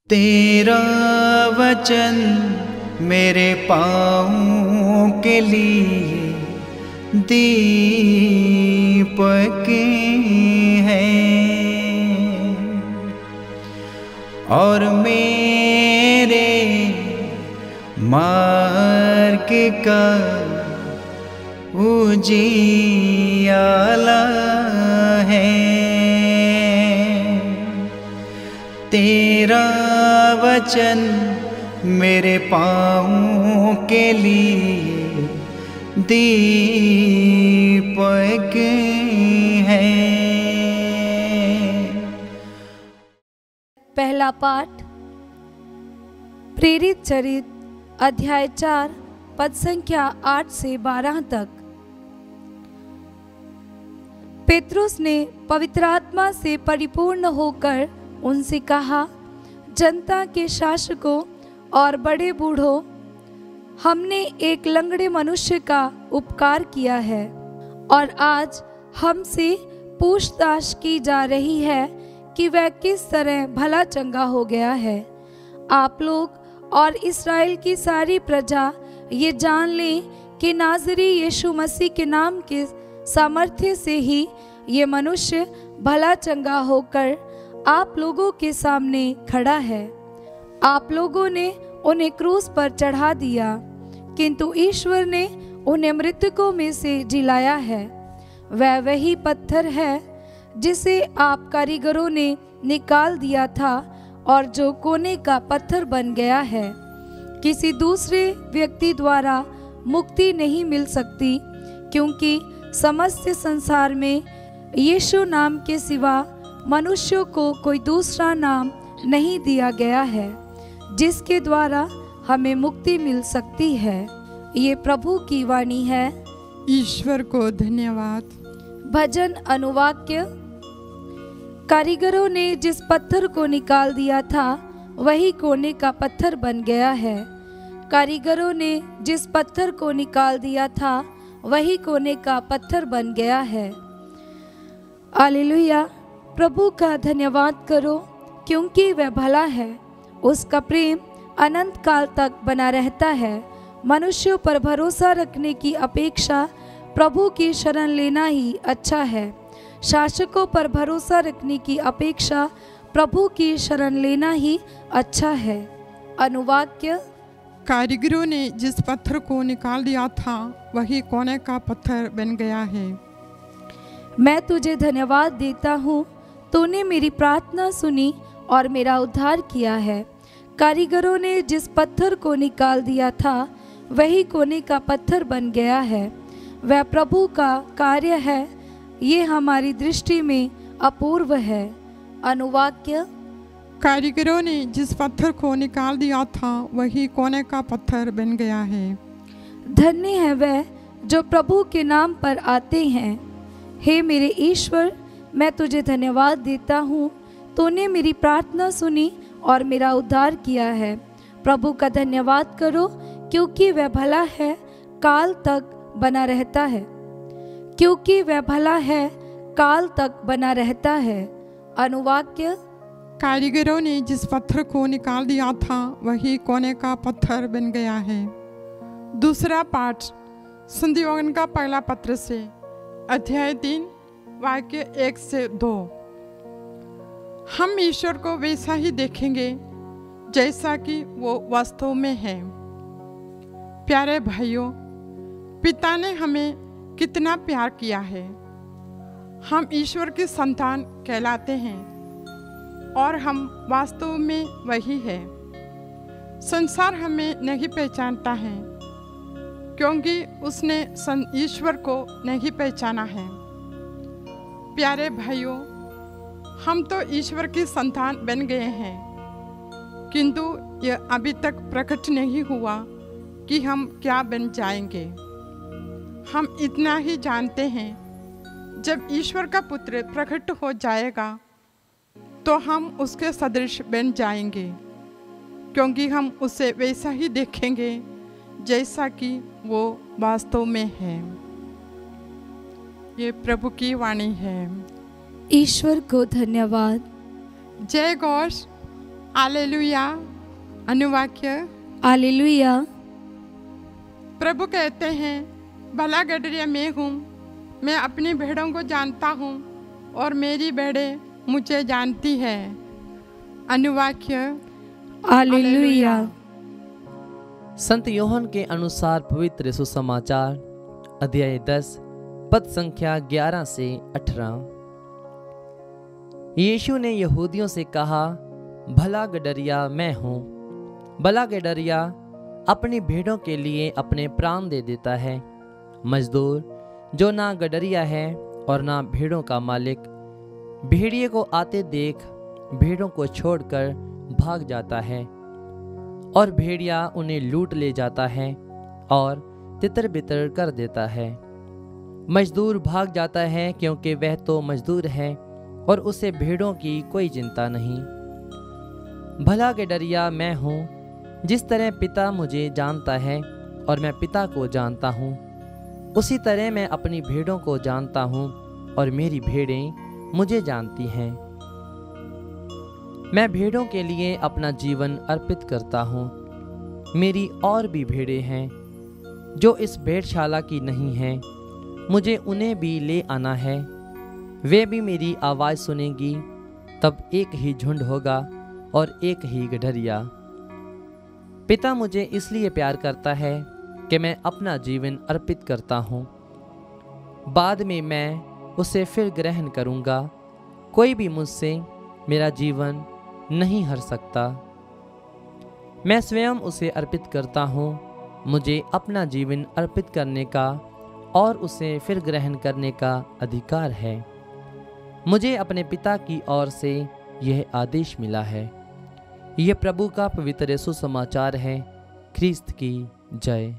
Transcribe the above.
तेरा वचन मेरे पाँवों के लिए दीपक है और मेरे मार्ग का उजियाला है। तेरा वचन मेरे पाँवों के लिए दीपक है। पहला पाठ प्रेरित चरित अध्याय 4 पद संख्या 8 से 12 तक। पेत्रुस ने पवित्र आत्मा से परिपूर्ण होकर उनसे कहा, जनता के शासकों और बड़े बूढ़ों, हमने एक लंगड़े मनुष्य का उपकार किया है और आज हमसे पूछताछ की जा रही है कि वह किस तरह भला चंगा हो गया है। आप लोग और इस्राएल की सारी प्रजा ये जान लें कि नाज़री यीशु मसीह के नाम के सामर्थ्य से ही ये मनुष्य भला चंगा होकर आप लोगों के सामने खड़ा है। आप लोगों ने उन्हें क्रूस पर चढ़ा दिया, किंतु ईश्वर ने उन्हें मृतकों में से जिलाया है। वह वही पत्थर है जिसे आप कारीगरों ने निकाल दिया था और जो कोने का पत्थर बन गया है। किसी दूसरे व्यक्ति द्वारा मुक्ति नहीं मिल सकती, क्योंकि समस्त संसार में यीशु नाम के सिवा मनुष्यों को कोई दूसरा नाम नहीं दिया गया है जिसके द्वारा हमें मुक्ति मिल सकती है। ये प्रभु की वाणी है। ईश्वर को धन्यवाद। भजन अनुवाक्य। कारीगरों ने जिस पत्थर को निकाल दिया था वही कोने का पत्थर बन गया है। कारीगरों ने जिस पत्थर को निकाल दिया था वही कोने का पत्थर बन गया है। हालेलुया। प्रभु का धन्यवाद करो, क्योंकि वह भला है, उसका प्रेम अनंत काल तक बना रहता है। मनुष्यों पर भरोसा रखने की अपेक्षा प्रभु की शरण लेना ही अच्छा है। शासकों पर भरोसा रखने की अपेक्षा प्रभु की शरण लेना ही अच्छा है। अनुवाक्य। कारीगरों ने जिस पत्थर को निकाल दिया था वही कोने का पत्थर बन गया है। मैं तुझे धन्यवाद देता हूँ, तूने मेरी प्रार्थना सुनी और मेरा उद्धार किया है। कारीगरों ने जिस पत्थर को निकाल दिया था वही कोने का पत्थर बन गया है। वह प्रभु का कार्य है, ये हमारी दृष्टि में अपूर्व है। अनुवाक्य। कारीगरों ने जिस पत्थर को निकाल दिया था वही कोने का पत्थर बन गया है। धन्य है वह जो प्रभु के नाम पर आते हैं। हे मेरे ईश्वर, मैं तुझे धन्यवाद देता हूँ, तूने मेरी प्रार्थना सुनी और मेरा उद्धार किया है। प्रभु का धन्यवाद करो, क्योंकि वह भला है, काल तक बना रहता है। क्योंकि वह भला है, काल तक बना रहता है। अनुवाक्य। कारीगरों ने जिस पत्थर को निकाल दिया था वही कोने का पत्थर बन गया है। दूसरा पाठ संधियों का पहला पत्र से अध्याय 3 वाक्य 1 से 2। हम ईश्वर को वैसा ही देखेंगे जैसा कि वो वास्तव में है। प्यारे भाइयों, पिता ने हमें कितना प्यार किया है। हम ईश्वर की संतान कहलाते हैं और हम वास्तव में वही है। संसार हमें नहीं पहचानता है क्योंकि उसने ईश्वर को नहीं पहचाना है। प्यारे भाइयों, हम तो ईश्वर की संतान बन गए हैं, किंतु यह अभी तक प्रकट नहीं हुआ कि हम क्या बन जाएंगे। हम इतना ही जानते हैं, जब ईश्वर का पुत्र प्रकट हो जाएगा तो हम उसके सदृश बन जाएंगे, क्योंकि हम उसे वैसा ही देखेंगे जैसा कि वो वास्तव में है। ये प्रभु की वाणी है। ईश्वर को धन्यवाद। जय घोष। हालेलुया। अनुवाक्य। हालेलुया। प्रभु कहते हैं, भला गडरिया मैं हूँ, मैं अपनी भेड़ों को जानता हूँ और मेरी भेड़ें मुझे जानती है। अनुवाक्य। हालेलुया। संत योहन के अनुसार पवित्र सुसमाचार अध्याय 10 पद संख्या 11 से 18। यीशु ने यहूदियों से कहा, भला गडरिया मैं हूँ। भला गडरिया अपनी भेड़ों के लिए अपने प्राण दे देता है। मजदूर जो ना गडरिया है और ना भेड़ों का मालिक, भेड़िए को आते देख भेड़ों को छोड़कर भाग जाता है और भेड़िया उन्हें लूट ले जाता है और तितर बितर कर देता है। मजदूर भाग जाता है क्योंकि वह तो मजदूर है और उसे भेड़ों की कोई चिंता नहीं। भला गडरिया मैं हूँ। जिस तरह पिता मुझे जानता है और मैं पिता को जानता हूँ, उसी तरह मैं अपनी भेड़ों को जानता हूँ और मेरी भेड़ें मुझे जानती हैं। मैं भेड़ों के लिए अपना जीवन अर्पित करता हूँ। मेरी और भी भेड़ें हैं जो इस भेड़शाला की नहीं हैं। मुझे उन्हें भी ले आना है। वे भी मेरी आवाज़ सुनेंगी। तब एक ही झुंड होगा और एक ही गडरिया। पिता मुझे इसलिए प्यार करता है कि मैं अपना जीवन अर्पित करता हूँ। बाद में मैं उसे फिर ग्रहण करूँगा। कोई भी मुझसे मेरा जीवन नहीं हर सकता। मैं स्वयं उसे अर्पित करता हूँ। मुझे अपना जीवन अर्पित करने का और उसे फिर ग्रहण करने का अधिकार है। मुझे अपने पिता की ओर से यह आदेश मिला है। यह प्रभु का पवित्र सुसमाचार है। ख्रीस्त की जय।